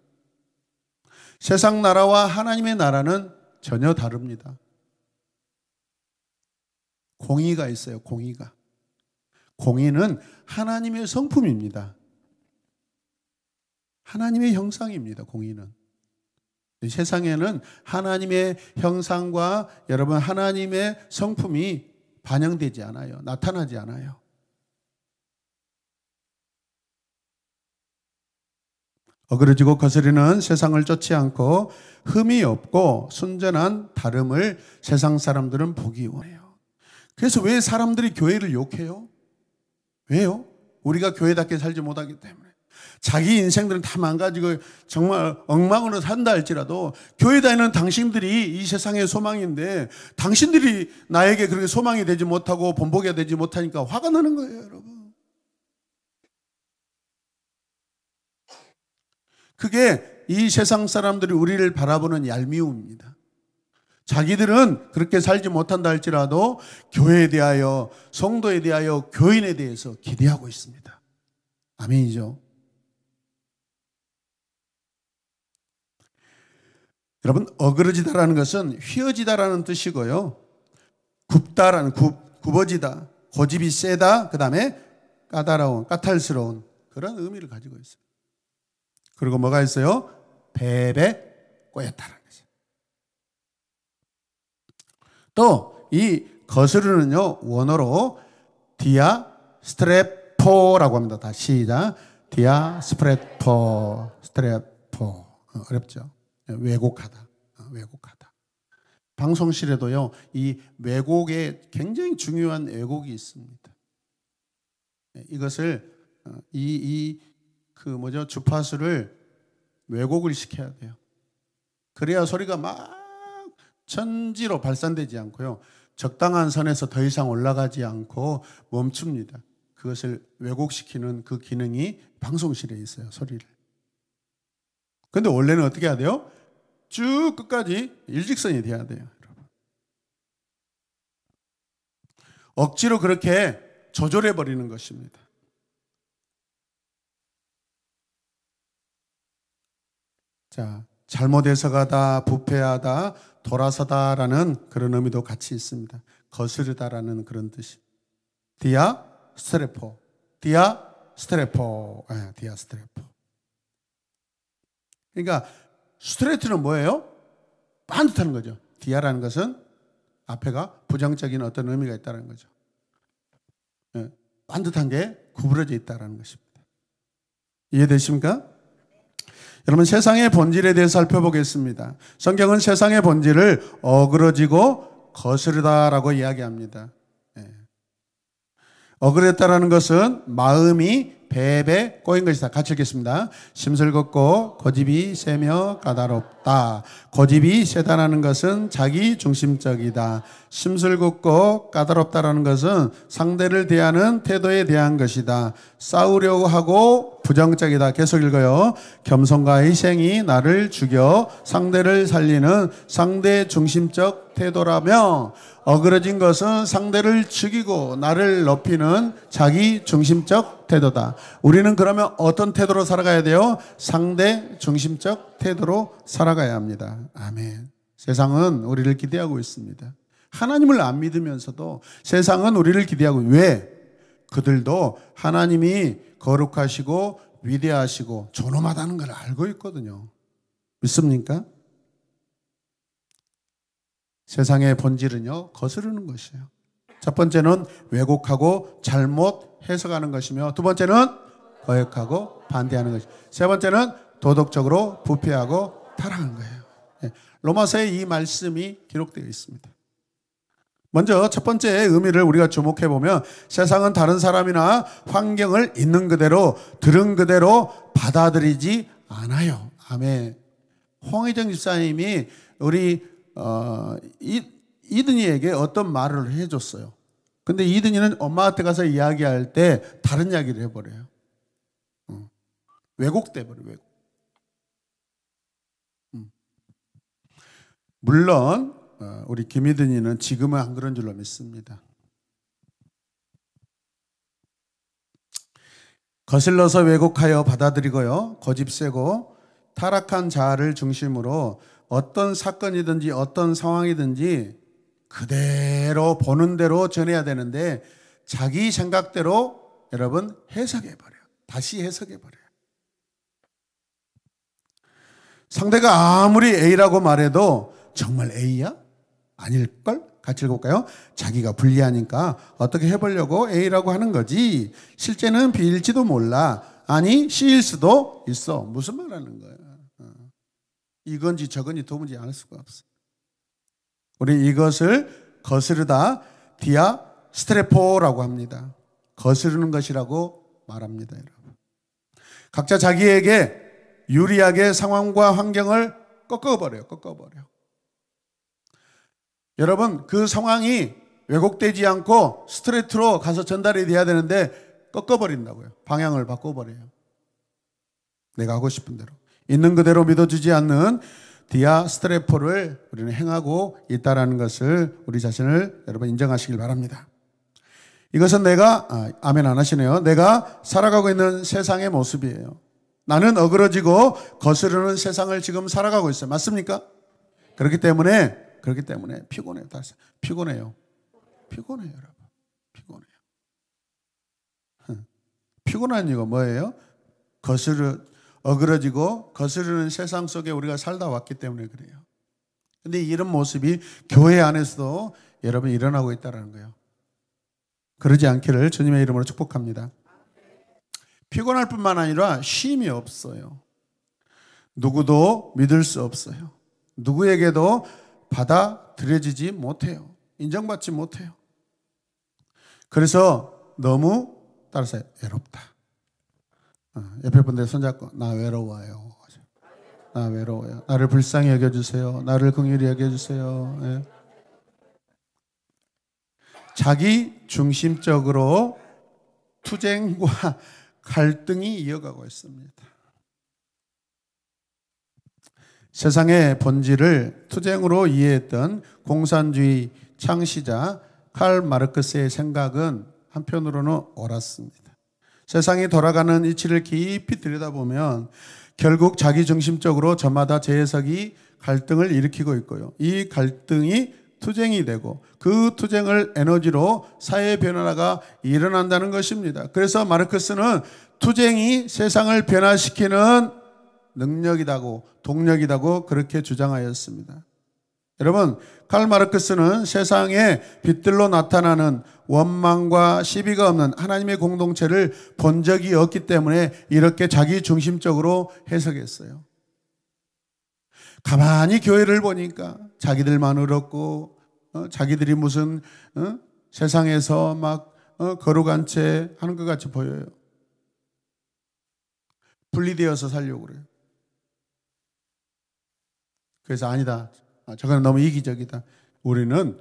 세상 나라와 하나님의 나라는 전혀 다릅니다. 공의가 있어요. 공의가. 공의는 하나님의 성품입니다. 하나님의 형상입니다. 공의는. 세상에는 하나님의 형상과 여러분 하나님의 성품이 반영되지 않아요. 나타나지 않아요. 어그러지고 거스르는 세상을 쫓지 않고 흠이 없고 순전한 다름을 세상 사람들은 보기 원해요. 그래서 왜 사람들이 교회를 욕해요? 왜요? 우리가 교회답게 살지 못하기 때문에. 자기 인생들은 다 망가지고 정말 엉망으로 산다 할지라도 교회 다니는 당신들이 이 세상의 소망인데 당신들이 나에게 그렇게 소망이 되지 못하고 본보기가 되지 못하니까 화가 나는 거예요, 여러분. 그게 이 세상 사람들이 우리를 바라보는 얄미움입니다. 자기들은 그렇게 살지 못한다 할지라도 교회에 대하여, 성도에 대하여, 교인에 대해서 기대하고 있습니다. 아멘이죠. 여러분, 어그러지다라는 것은 휘어지다라는 뜻이고요. 굽다라는 굽어지다, 고집이 세다, 그 다음에 까다로운, 까탈스러운 그런 의미를 가지고 있어요. 그리고 뭐가 있어요? 벨에 꼬였다는 거죠. 또 이 거스르는요 원어로 디아스트레포라고 합니다. 다 시작. 디아스트레포, 스트레포. 어렵죠? 왜곡하다. 왜곡하다. 방송실에도요 이 왜곡에 굉장히 중요한 왜곡이 있습니다. 이것을 주파수를 왜곡을 시켜야 돼요. 그래야 소리가 막 천지로 발산되지 않고요. 적당한 선에서 더 이상 올라가지 않고 멈춥니다. 그것을 왜곡시키는 그 기능이 방송실에 있어요. 소리를. 그런데 원래는 어떻게 해야 돼요? 쭉 끝까지 일직선이 돼야 돼요. 여러분. 억지로 그렇게 조절해버리는 것입니다. 자, 잘못해서 가다, 부패하다, 돌아서다라는 그런 의미도 같이 있습니다. 거스르다라는 그런 뜻이. 디아스트레포. 디아스트레포. 네, 디아스트레포. 그러니까 스트레이트는 뭐예요? 반듯하는 거죠. 디아라는 것은 앞에가 부정적인 어떤 의미가 있다는 거죠. 네, 반듯한 게 구부러져 있다는 것입니다. 이해되십니까? 여러분, 세상의 본질에 대해서 살펴보겠습니다. 성경은 세상의 본질을 어그러지고 거스르다라고 이야기합니다. 어그랬다라는 것은 마음이 배에 꼬인 것이다. 같이 읽겠습니다. 심술궂고 고집이 세며 까다롭다. 고집이 세다라는 것은 자기 중심적이다. 심술궂고 까다롭다라는 것은 상대를 대하는 태도에 대한 것이다. 싸우려고 하고 부정적이다. 계속 읽어요. 겸손과 희생이 나를 죽여 상대를 살리는 상대 중심적 태도라며, 어그러진 것은 상대를 죽이고 나를 높이는 자기 중심적 태도다. 우리는 그러면 어떤 태도로 살아가야 돼요? 상대 중심적 태도로 살아가야 합니다. 아멘. 세상은 우리를 기대하고 있습니다. 하나님을 안 믿으면서도 세상은 우리를 기대하고, 왜? 그들도 하나님이 거룩하시고 위대하시고 존엄하다는 걸 알고 있거든요. 믿습니까? 세상의 본질은요, 거스르는 것이에요. 첫 번째는 왜곡하고 잘못 해석하는 것이며, 두 번째는 거역하고 반대하는 것이며, 세 번째는 도덕적으로 부패하고 타락하는 거예요. 로마서에 이 말씀이 기록되어 있습니다. 먼저 첫 번째 의미를 우리가 주목해 보면, 세상은 다른 사람이나 환경을 있는 그대로 들은 그대로 받아들이지 않아요. 아멘. 홍희정 집사님이 우리 이든이에게 어떤 말을 해줬어요. 근데 이든이는 엄마한테 가서 이야기할 때 다른 이야기를 해버려요. 왜곡돼 버려요. 왜곡. 물론 우리 김이든이는 지금은 안 그런 줄로 믿습니다. 거슬러서 왜곡하여 받아들이고요, 고집세고 타락한 자아를 중심으로 어떤 사건이든지 어떤 상황이든지 그대로 보는 대로 전해야 되는데, 자기 생각대로 여러분 해석해버려요. 다시 해석해버려요. 상대가 아무리 A라고 말해도 정말 A야? 아닐걸? 같이 읽어볼까요? 자기가 불리하니까 어떻게 해보려고 A라고 하는 거지, 실제는 B일지도 몰라. 아니 C일 수도 있어. 무슨 말 하는 거야? 이건지 저건지 도무지 알 수가 없어. 우리 이것을 거스르다 디아스트레포라고 합니다. 거스르는 것이라고 말합니다. 여러분, 각자 자기에게 유리하게 상황과 환경을 꺾어버려요. 여러분, 그 상황이 왜곡되지 않고 스트레이트로 가서 전달이 돼야 되는데 꺾어버린다고요. 방향을 바꿔버려요. 내가 하고 싶은 대로, 있는 그대로 믿어주지 않는 디아스트레포를 우리는 행하고 있다는 것을, 우리 자신을 여러분 인정하시길 바랍니다. 이것은 아멘 안 하시네요. 내가 살아가고 있는 세상의 모습이에요. 나는 어그러지고 거스르는 세상을 지금 살아가고 있어요. 맞습니까? 그렇기 때문에 피곤해요. 피곤해요, 여러분. 피곤한 이유가 뭐예요? 어그러지고 거스르는 세상 속에 우리가 살다 왔기 때문에 그래요. 근데 이런 모습이 교회 안에서도 여러분 일어나고 있다는 거예요. 그러지 않기를 주님의 이름으로 축복합니다. 피곤할 뿐만 아니라 쉼이 없어요. 누구도 믿을 수 없어요. 누구에게도 받아들여지지 못해요. 인정받지 못해요. 그래서 너무 따라서 외롭다. 옆에 분들 손잡고, 나 외로워요. 나 외로워요. 나를 불쌍히 여겨주세요. 나를 긍휼히 여겨주세요. 예. 자기 중심적으로 투쟁과 갈등이 이어가고 있습니다. 세상의 본질을 투쟁으로 이해했던 공산주의 창시자 칼 마르크스의 생각은 한편으로는 옳았습니다. 세상이 돌아가는 이치를 깊이 들여다보면 결국 자기중심적으로 저마다 재해석이 갈등을 일으키고 있고요. 이 갈등이 투쟁이 되고 그 투쟁을 에너지로 사회 변화가 일어난다는 것입니다. 그래서 마르크스는 투쟁이 세상을 변화시키는 능력이다고 동력이다고 그렇게 주장하였습니다. 여러분, 칼 마르크스는 세상에 빛들로 나타나는 원망과 시비가 없는 하나님의 공동체를 본 적이 없기 때문에 이렇게 자기 중심적으로 해석했어요. 가만히 교회를 보니까 자기들만 의롭고 자기들이 무슨 세상에서 막 거룩한 채 하는 것 같이 보여요. 분리되어서 살려고 그래요. 그래서 아니다. 저건 너무 이기적이다. 우리는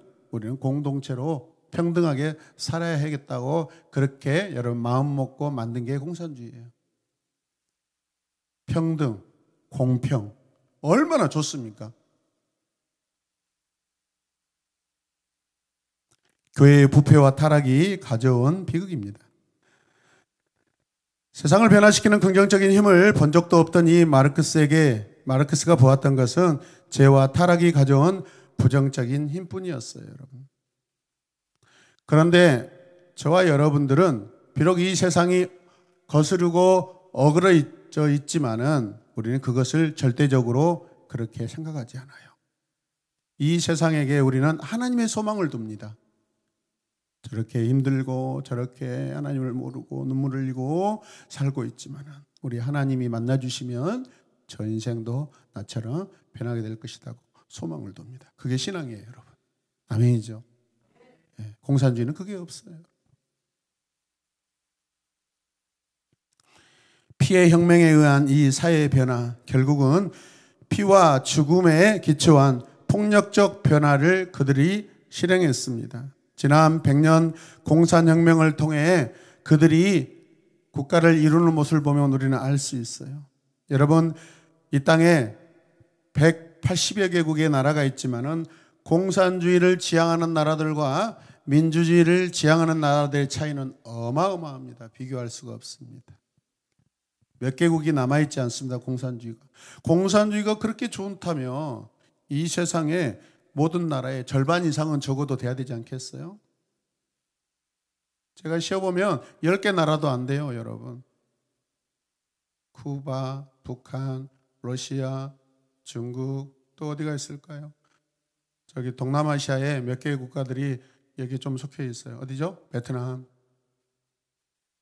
공동체로 평등하게 살아야 하겠다고 그렇게 여러분 마음 먹고 만든 게 공산주의예요. 평등, 공평. 얼마나 좋습니까? 교회의 부패와 타락이 가져온 비극입니다. 세상을 변화시키는 긍정적인 힘을 본 적도 없던 이 마르크스가 보았던 것은 죄와 타락이 가져온 부정적인 힘뿐이었어요, 여러분. 그런데 저와 여러분들은 비록 이 세상이 거스르고 어그러져 있지만은 우리는 그것을 절대적으로 그렇게 생각하지 않아요. 이 세상에게 우리는 하나님의 소망을 둡니다. 저렇게 힘들고 저렇게 하나님을 모르고 눈물을 흘리고 살고 있지만은 우리 하나님이 만나주시면 저 인생도 나처럼 변하게 될 것이라고 소망을 둡니다. 그게 신앙이에요, 여러분. 아멘이죠. 공산주의는 그게 없어요. 피의 혁명에 의한 이 사회의 변화, 결국은 피와 죽음에 기초한 폭력적 변화를 그들이 실행했습니다. 지난 100년 공산혁명을 통해 그들이 국가를 이루는 모습을 보면 우리는 알 수 있어요. 여러분, 이 땅에 180여 개국의 나라가 있지만은 공산주의를 지향하는 나라들과 민주주의를 지향하는 나라들의 차이는 어마어마합니다. 비교할 수가 없습니다. 몇 개국이 남아있지 않습니다. 공산주의가 그렇게 좋다며 이 세상에 모든 나라의 절반 이상은 적어도 돼야 되지 않겠어요? 제가 쉬어보면 10개 나라도 안 돼요, 여러분. 쿠바, 북한, 러시아, 중국, 또 어디가 있을까요? 저기 동남아시아에 몇 개의 국가들이 여기 좀 속해 있어요. 어디죠? 베트남,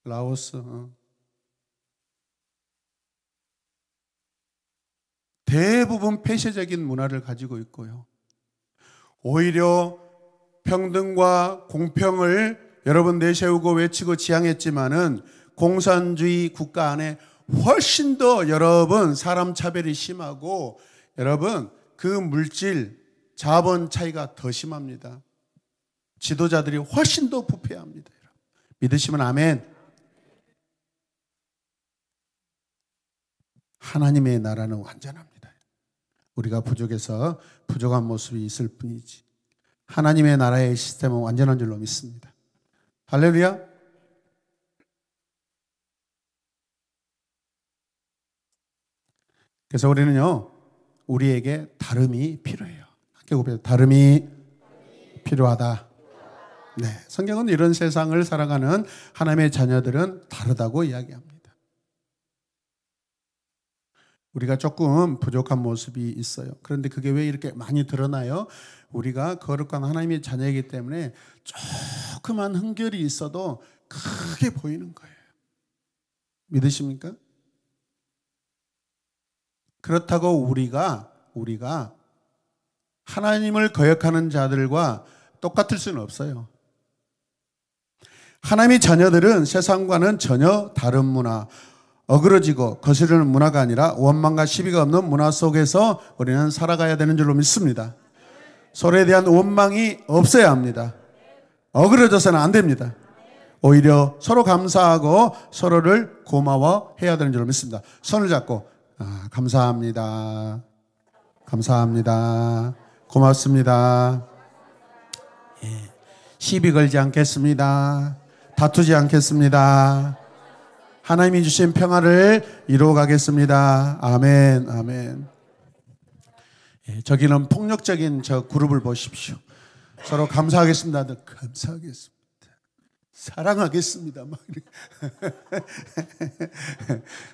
라오스. 대부분 폐쇄적인 문화를 가지고 있고요. 오히려 평등과 공평을 여러분 내세우고 외치고 지향했지만은 공산주의 국가 안에 훨씬 더 여러분 사람 차별이 심하고 여러분 그 물질 자본 차이가 더 심합니다. 지도자들이 훨씬 더 부패합니다. 믿으시면 아멘. 하나님의 나라는 완전합니다. 우리가 부족해서 부족한 모습이 있을 뿐이지 하나님의 나라의 시스템은 완전한 줄로 믿습니다. 할렐루야. 그래서 우리는요, 우리에게 다름이 필요해요. 함께 고백해요. 다름이 필요하다. 네, 성경은 이런 세상을 살아가는 하나님의 자녀들은 다르다고 이야기합니다. 우리가 조금 부족한 모습이 있어요. 그런데 그게 왜 이렇게 많이 드러나요? 우리가 거룩한 하나님의 자녀이기 때문에 조그만 흠결이 있어도 크게 보이는 거예요. 믿으십니까? 그렇다고 우리가 하나님을 거역하는 자들과 똑같을 수는 없어요. 하나님의 자녀들은 세상과는 전혀 다른 문화, 어그러지고 거스르는 문화가 아니라 원망과 시비가 없는 문화 속에서 우리는 살아가야 되는 줄로 믿습니다. 서로에 대한 원망이 없어야 합니다. 어그러져서는 안 됩니다. 오히려 서로 감사하고 서로를 고마워해야 되는 줄로 믿습니다. 손을 잡고 감사합니다. 감사합니다. 고맙습니다. 시비 걸지 않겠습니다. 다투지 않겠습니다. 하나님이 주신 평화를 이루어가겠습니다. 아멘, 아멘. 저기는 폭력적인 저 그룹을 보십시오. 서로 감사하겠습니다. 감사하겠습니다. 사랑하겠습니다. 막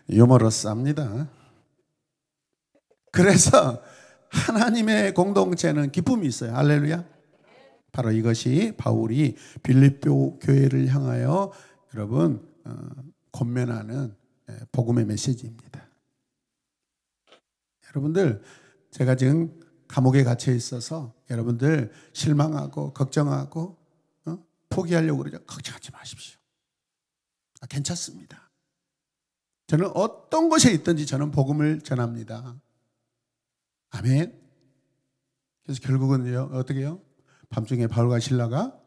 유머러스합니다. 그래서 하나님의 공동체는 기쁨이 있어요. 할렐루야. 바로 이것이 바울이 빌립보 교회를 향하여 여러분 권면하는 복음의 메시지입니다. 여러분들, 제가 지금 감옥에 갇혀 있어서 여러분들 실망하고 걱정하고 포기하려고 그러죠. 걱정하지 마십시오. 괜찮습니다. 저는 어떤 곳에 있든지 저는 복음을 전합니다. 아멘. 그래서 결국은요, 어떻게 해요? 밤중에 바울과 실라가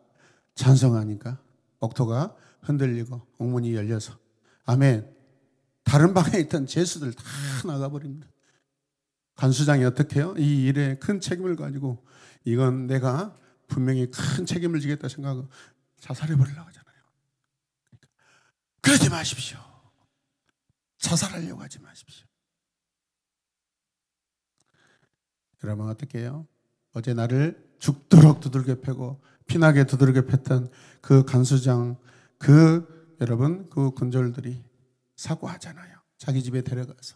찬송하니까 옥토가 흔들리고 옥문이 열려서, 아멘. 다른 방에 있던 죄수들 다 나가버립니다. 간수장이 어떻게 해요? 이 일에 큰 책임을 가지고 이건 내가 분명히 큰 책임을 지겠다 생각하고 자살해버리려고 하잖아요. 그러지 마십시오. 자살하려고 하지 마십시오. 여러분 어떻게 해요? 어제 나를 죽도록 두들겨 패고 피나게 두들겨 팼던 그 간수장, 여러분 그 군졸들이 사과하잖아요. 자기 집에 데려가서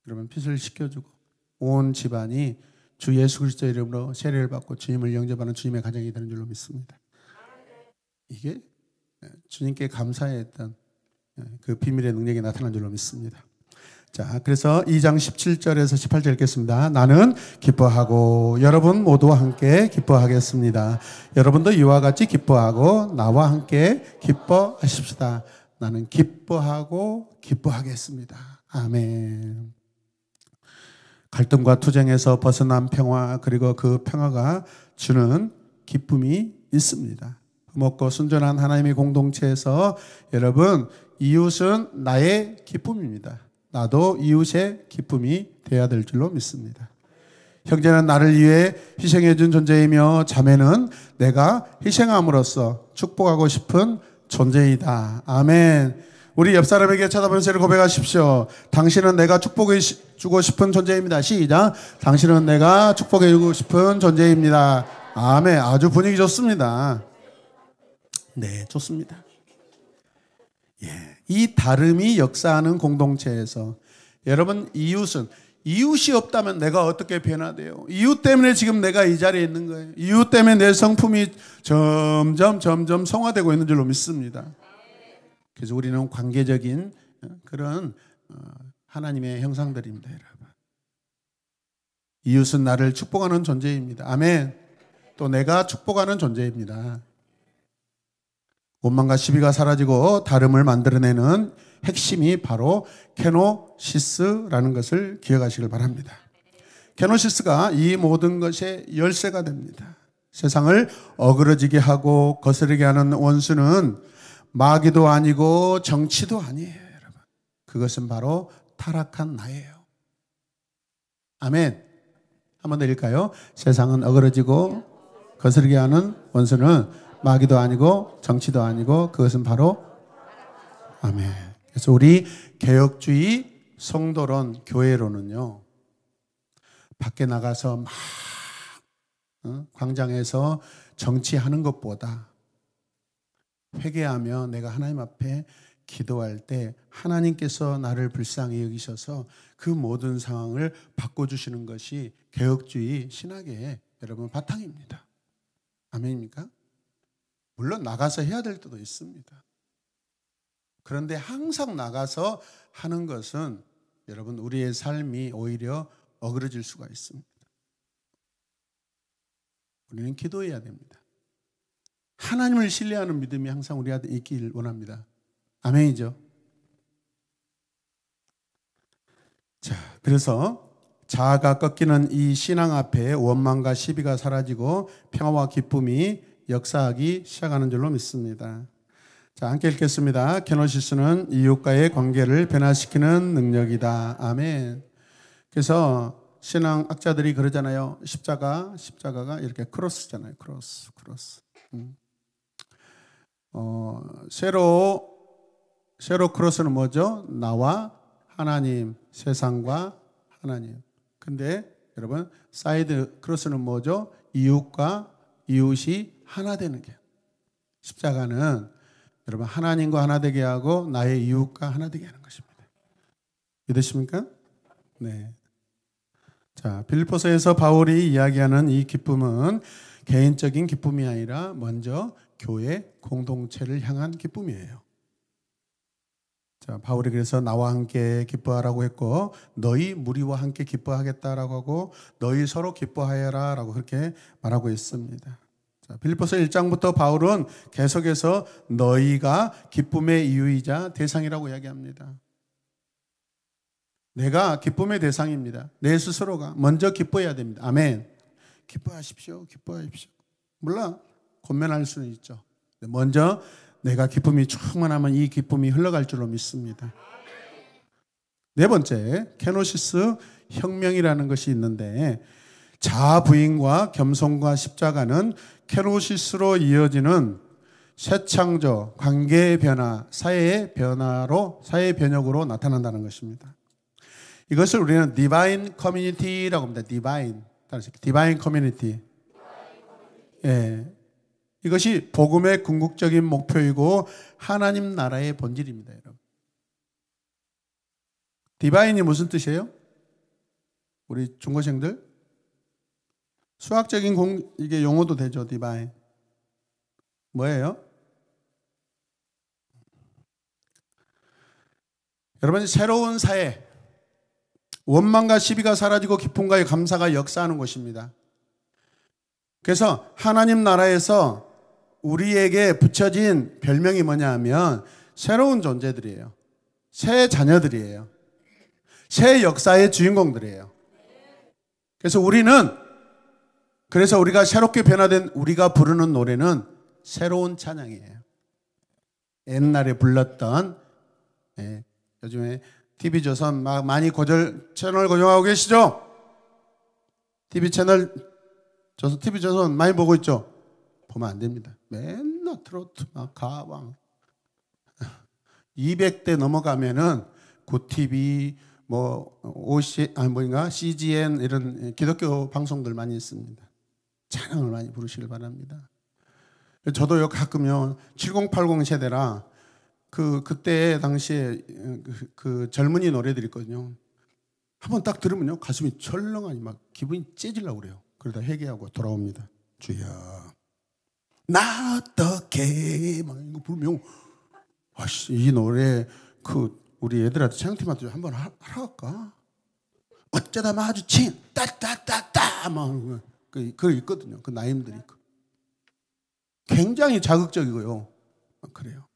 여러분 핏을 씻겨주고 온 집안이 주 예수 그리스도 이름으로 세례를 받고 주님을 영접하는 주님의 가정이 되는 줄로 믿습니다. 이게 주님께 감사했던 그 비밀의 능력이 나타난 줄로 믿습니다. 자, 그래서 2장 17절에서 18절 읽겠습니다. 나는 기뻐하고 여러분 모두와 함께 기뻐하겠습니다. 여러분도 이와 같이 기뻐하고 나와 함께 기뻐하십시다. 나는 기뻐하고 기뻐하겠습니다. 아멘. 갈등과 투쟁에서 벗어난 평화, 그리고 그 평화가 주는 기쁨이 있습니다. 먹고 순전한 하나님의 공동체에서 여러분, 이웃은 나의 기쁨입니다. 나도 이웃의 기쁨이 되어야 될 줄로 믿습니다. 형제는 나를 위해 희생해 준 존재이며 자매는 내가 희생함으로써 축복하고 싶은 존재이다. 아멘. 우리 옆 사람에게 쳐다보면서 고백하십시오. 당신은 내가 축복해 주고 싶은 존재입니다. 시작. 당신은 내가 축복해 주고 싶은 존재입니다. 아멘. 아주 분위기 좋습니다. 네, 좋습니다. 예, 이 다름이 역사하는 공동체에서 여러분, 이웃이 없다면 내가 어떻게 변화돼요? 이웃 때문에 지금 내가 이 자리에 있는 거예요. 이웃 때문에 내 성품이 점점 성화되고 있는 줄로 믿습니다. 그래서 우리는 관계적인 그런 하나님의 형상들입니다, 여러분. 이웃은 나를 축복하는 존재입니다. 아멘. 또 내가 축복하는 존재입니다. 원망과 시비가 사라지고 다름을 만들어내는 핵심이 바로 케노시스라는 것을 기억하시길 바랍니다. 케노시스가 이 모든 것의 열쇠가 됩니다. 세상을 어그러지게 하고 거스르게 하는 원수는 마귀도 아니고 정치도 아니에요, 여러분. 그것은 바로 타락한 나예요. 아멘. 한번 더 읽을까요? 세상은 어그러지고 거스르게 하는 원수는 마귀도 아니고 정치도 아니고 그것은 바로 아멘. 그래서 우리 개혁주의 성도론 교회로는요, 밖에 나가서 막 광장에서 정치하는 것보다 회개하며 내가 하나님 앞에 기도할 때 하나님께서 나를 불쌍히 여기셔서 그 모든 상황을 바꿔주시는 것이 개혁주의 신학의 여러분 바탕입니다. 아멘입니까? 물론 나가서 해야 될 때도 있습니다. 그런데 항상 나가서 하는 것은 여러분 우리의 삶이 오히려 어그러질 수가 있습니다. 우리는 기도해야 됩니다. 하나님을 신뢰하는 믿음이 항상 우리한테 있길 원합니다. 아멘이죠. 자, 그래서 자아가 꺾이는 이 신앙 앞에 원망과 시비가 사라지고 평화와 기쁨이 역사하기 시작하는 줄로 믿습니다. 자, 함께 읽겠습니다. 케노시스는 이웃과의 관계를 변화시키는 능력이다. 아멘. 그래서 신앙학자들이 그러잖아요. 십자가가 이렇게 크로스잖아요. 크로스. 세로 크로스는 뭐죠? 나와 하나님, 세상과 하나님. 근데 여러분, 사이드 크로스는 뭐죠? 이웃과 이웃이 하나 되는 게. 십자가는 여러분 하나님과 하나 되게 하고 나의 이웃과 하나 되게 하는 것입니다. 믿으십니까? 네. 자, 빌립보서에서 바울이 이야기하는 이 기쁨은 개인적인 기쁨이 아니라 먼저 교회 공동체를 향한 기쁨이에요. 자, 바울이 그래서 나와 함께 기뻐하라고 했고 너희 무리와 함께 기뻐하겠다라고 하고 너희 서로 기뻐하여라라고 그렇게 말하고 있습니다. 자, 빌립보서 1장부터 바울은 계속해서 너희가 기쁨의 이유이자 대상이라고 이야기합니다. 내가 기쁨의 대상입니다. 내 스스로가 먼저 기뻐해야 됩니다. 아멘. 기뻐하십시오. 기뻐하십시오. 물론 권면할 수는 있죠. 먼저 내가 기쁨이 충만하면 이 기쁨이 흘러갈 줄로 믿습니다. 네 번째, 케노시스 혁명이라는 것이 있는데 자아 부인과 겸손과 십자가는 케노시스로 이어지는 새 창조, 관계의 변화, 사회의 변화로, 사회의 변혁으로 나타난다는 것입니다. 이것을 우리는 디바인 커뮤니티라고 합니다. 디바인 커뮤니티. 예. 이것이 복음의 궁극적인 목표이고 하나님 나라의 본질입니다, 여러분. 디바인이 무슨 뜻이에요? 우리 중고생들? 수학적인 이게 용어도 되죠, 디바인. 뭐예요? 여러분, 새로운 사회, 원망과 시비가 사라지고 기쁨과 감사가 역사하는 곳입니다. 그래서 하나님 나라에서 우리에게 붙여진 별명이 뭐냐 하면 새로운 존재들이에요. 새 자녀들이에요. 새 역사의 주인공들이에요. 그래서 우리가 새롭게 변화된 우리가 부르는 노래는 새로운 찬양이에요. 옛날에 불렀던, 요즘에 TV조선 많이 채널 고정하고 계시죠? TV조선 많이 보고 있죠? 보면 안 됩니다. 맨날 트로트, 가왕. 200대 넘어가면은 고TV, CGN 이런 기독교 방송들 많이 있습니다. 찬양을 많이 부르시길 바랍니다. 저도요 가끔요 7080 세대라 그때 당시에 그 젊은이 노래들 있거든요. 한번 딱 들으면요 가슴이 철렁하니 막 기분이 째질라고 그래요. 그러다 회개하고 돌아옵니다. 주여 나 어떻게 막 이거 부르면 이 노래 우리 애들한테 찬양팀한테 한번 하라 할까? 어쩌다 마주친 따따따따 막 그거 있거든요. 그 나임들이 굉장히 자극적이고요. 그래요.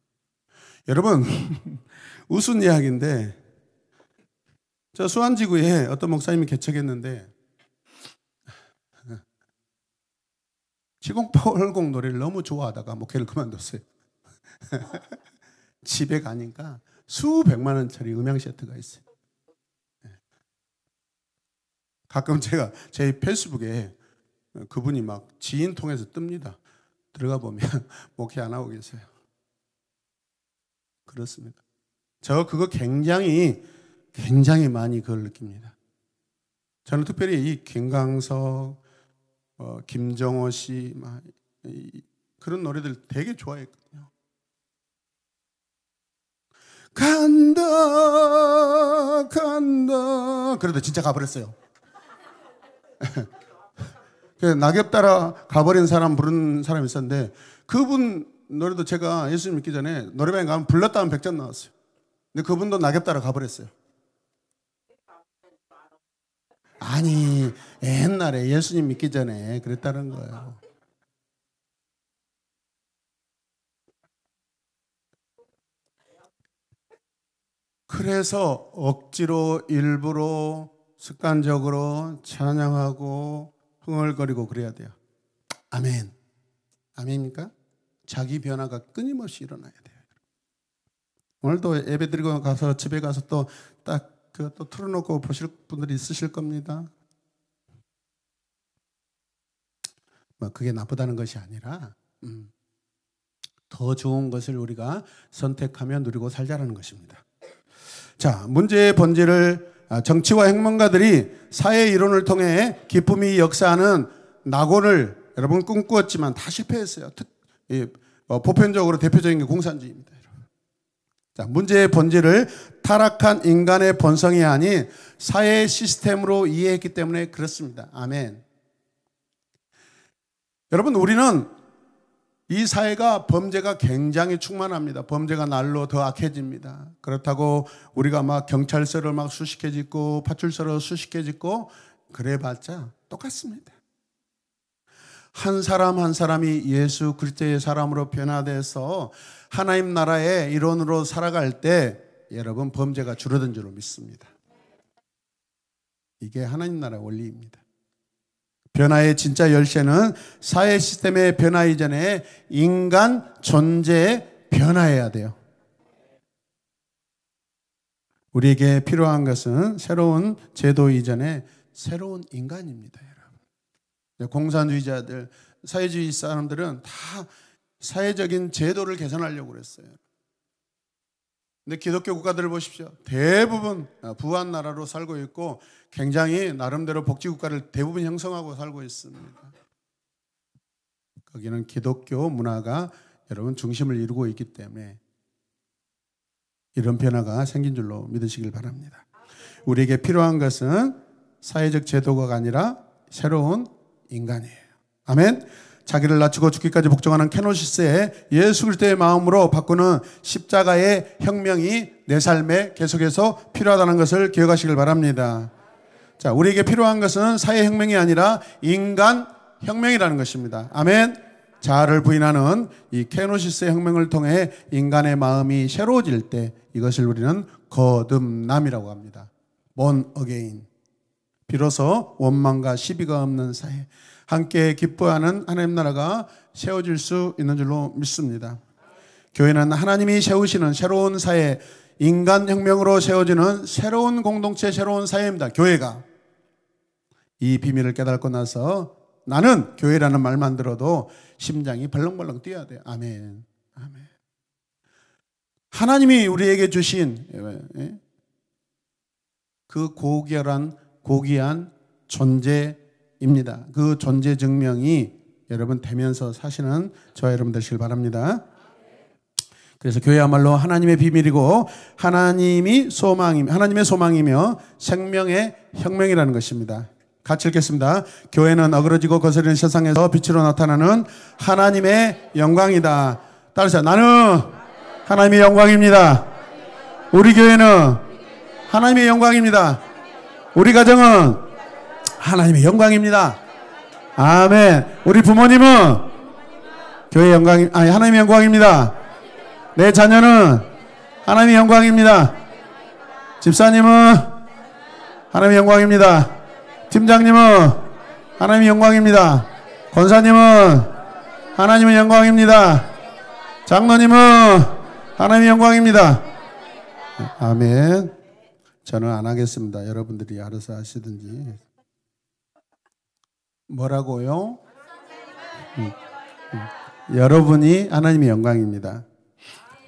여러분 우스운 이야기인데 저 수안지구에 어떤 목사님이 개척했는데 7080 노래를 너무 좋아하다가 목회를 그만뒀어요. 집에 가니까 수백만 원짜리 음향 세트가 있어요. 가끔 제가 제 페이스북에 그분이 막 지인 통해서 뜹니다. 들어가 보면 목회 안 하고 계세요. 그렇습니다. 저 그거 굉장히 많이 그걸 느낍니다. 저는 특별히 이 김광석, 김정호 씨 그런 노래들 되게 좋아했거든요. 간다 그러다 진짜 가버렸어요. 낙엽 따라 가버린 사람 부른 사람이 있었는데 그분 노래도 제가 예수님 믿기 전에 노래방에 가면 불렀다 하면 100점 나왔어요. 근데 그분도 낙엽 따라 가버렸어요. 아니 옛날에 예수님 믿기 전에 그랬다는 거예요. 그래서 억지로 일부러 습관적으로 찬양하고 흥얼거리고 그래야 돼요. 아멘. 아멘입니까? 자기 변화가 끊임없이 일어나야 돼요. 오늘도 예배 드리고 가서 집에 가서 또 딱 또 틀어놓고 보실 분들이 있으실 겁니다. 그게 나쁘다는 것이 아니라 더 좋은 것을 우리가 선택하며 누리고 살자는 것입니다. 자, 문제의 본질을 정치와 행문가들이 사회 이론을 통해 기쁨이 역사하는 낙원을 여러분 꿈꾸었지만 다 실패했어요. 보편적으로 대표적인 게 공산주의입니다. 자, 문제의 본질을 타락한 인간의 본성이 아닌 사회 시스템으로 이해했기 때문에 그렇습니다. 아멘. 여러분, 우리는 이 사회가 범죄가 굉장히 충만합니다. 범죄가 날로 더 악해집니다. 그렇다고 우리가 막 경찰서를 막 수십 개 짓고 파출소를 수십 개 짓고 그래봤자 똑같습니다. 한 사람 한 사람이 예수 그리스도의 사람으로 변화돼서 하나님 나라의 일원으로 살아갈 때 여러분 범죄가 줄어든 줄로 믿습니다. 이게 하나님 나라의 원리입니다. 변화의 진짜 열쇠는 사회 시스템의 변화 이전에 인간 존재에 변화해야 돼요. 우리에게 필요한 것은 새로운 제도 이전에 새로운 인간입니다, 여러분. 공산주의자들, 사회주의 사람들은 다 사회적인 제도를 개선하려고 그랬어요. 근데 기독교 국가들을 보십시오. 대부분 부한 나라로 살고 있고 굉장히 나름대로 복지국가를 대부분 형성하고 살고 있습니다. 거기는 기독교 문화가 여러분 중심을 이루고 있기 때문에 이런 변화가 생긴 줄로 믿으시길 바랍니다. 우리에게 필요한 것은 사회적 제도가 아니라 새로운 인간이에요. 아멘. 자기를 낮추고 죽기까지 복종하는 케노시스의 예수 그리스도의 마음으로 바꾸는 십자가의 혁명이 내 삶에 계속해서 필요하다는 것을 기억하시길 바랍니다. 자, 우리에게 필요한 것은 사회혁명이 아니라 인간혁명이라는 것입니다. 아멘. 자아를 부인하는 이 케노시스의 혁명을 통해 인간의 마음이 새로워질 때 이것을 우리는 거듭남이라고 합니다. born again. 비로소 원망과 시비가 없는 사회, 함께 기뻐하는 하나님 나라가 세워질 수 있는 줄로 믿습니다. 교회는 하나님이 세우시는 새로운 사회, 인간혁명으로 세워지는 새로운 공동체, 새로운 사회입니다. 교회가 이 비밀을 깨닫고 나서 나는 교회라는 말만 들어도 심장이 벌렁벌렁 뛰어야 돼요. 아멘. 아멘. 하나님이 우리에게 주신 그 고귀한 존재입니다. 그 존재 증명이 여러분 되면서 사시는 저와 여러분 되시길 바랍니다. 그래서 교회야말로 하나님의 비밀이고 하나님의 소망이며 생명의 혁명이라는 것입니다. 같이 읽겠습니다. 교회는 어그러지고 거스르는 세상에서 빛으로 나타나는 하나님의 영광이다. 따라서 나는 하나님의 영광입니다. 우리 교회는 하나님의 영광입니다. 우리 가정은 하나님의 영광입니다. 아멘. 우리 부모님은 교회의 영광이 하나님의 영광입니다. 내 자녀는 하나님의 영광입니다. 집사님은 하나님의 영광입니다. 팀장님은 하나님의 영광입니다. 권사님은 하나님의 영광입니다. 장로님은 하나님의 영광입니다. 아멘. 저는 안 하겠습니다. 여러분들이 알아서 하시든지. 뭐라고요? 여러분이 하나님의 영광입니다.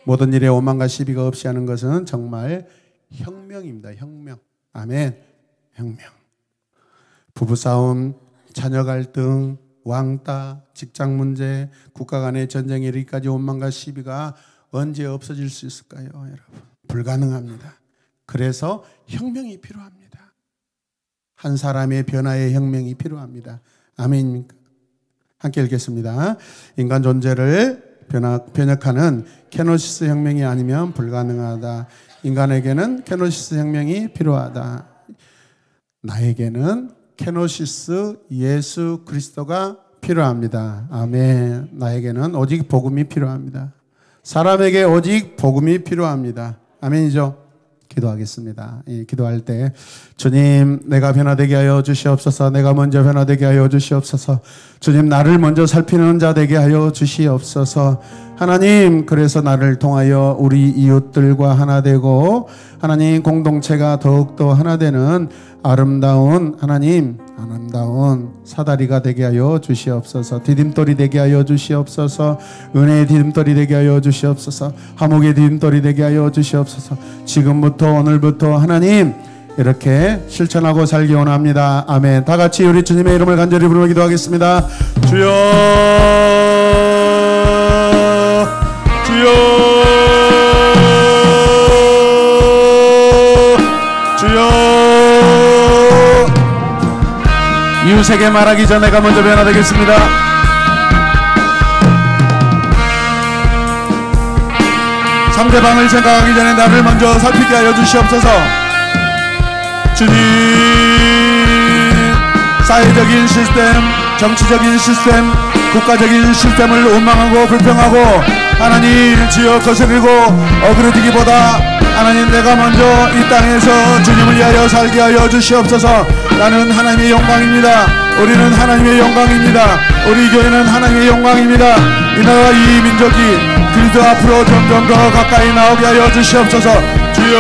모든 일에 오만과 시비가 없이 하는 것은 정말 혁명입니다. 혁명. 아멘. 혁명. 부부싸움, 자녀 갈등, 왕따, 직장 문제, 국가 간의 전쟁에 이르기까지 오만과 시비가 언제 없어질 수 있을까요, 여러분? 불가능합니다. 그래서 혁명이 필요합니다. 한 사람의 변화의 혁명이 필요합니다. 아멘입니까? 함께 읽겠습니다. 인간 존재를 변혁하는 케노시스 혁명이 아니면 불가능하다. 인간에게는 케노시스 혁명이 필요하다. 나에게는 케노시스 예수 그리스도가 필요합니다. 아멘. 나에게는 오직 복음이 필요합니다. 사람에게 오직 복음이 필요합니다. 아멘이죠? 기도하겠습니다. 기도할 때 주님, 내가 변화되게 하여 주시옵소서. 내가 먼저 변화되게 하여 주시옵소서. 주님, 나를 먼저 살피는 자 되게 하여 주시옵소서. 하나님, 그래서 나를 통하여 우리 이웃들과 하나 되고 하나님 공동체가 더욱더 하나 되는 아름다운 사다리가 되게 하여 주시옵소서. 디딤돌이 되게 하여 주시옵소서. 은혜의 디딤돌이 되게 하여 주시옵소서. 화목의 디딤돌이 되게 하여 주시옵소서. 지금부터 오늘부터 하나님 이렇게 실천하고 살기 원합니다. 아멘. 다 같이 우리 주님의 이름을 간절히 부르며 기도하겠습니다. 주여, 주여, 주여. 이웃에게 말하기 전에 내가 먼저 변화되겠습니다. 상대방을 생각하기 전에 나를 먼저 살피게 하여 주시옵소서. 주님, 사회적인 시스템, 정치적인 시스템, 국가적인 시스템을 원망하고 불평하고 하나님 주여 거스르고 어그러지기보다 하나님 내가 먼저 이 땅에서 주님을 위하여 살게 하여 주시옵소서. 나는 하나님의 영광입니다. 우리는 하나님의 영광입니다. 우리 교회는 하나님의 영광입니다. 이 나라 이 민족이 그리스도 앞으로 점점 더 가까이 나오게 하여 주시옵소서. 주여,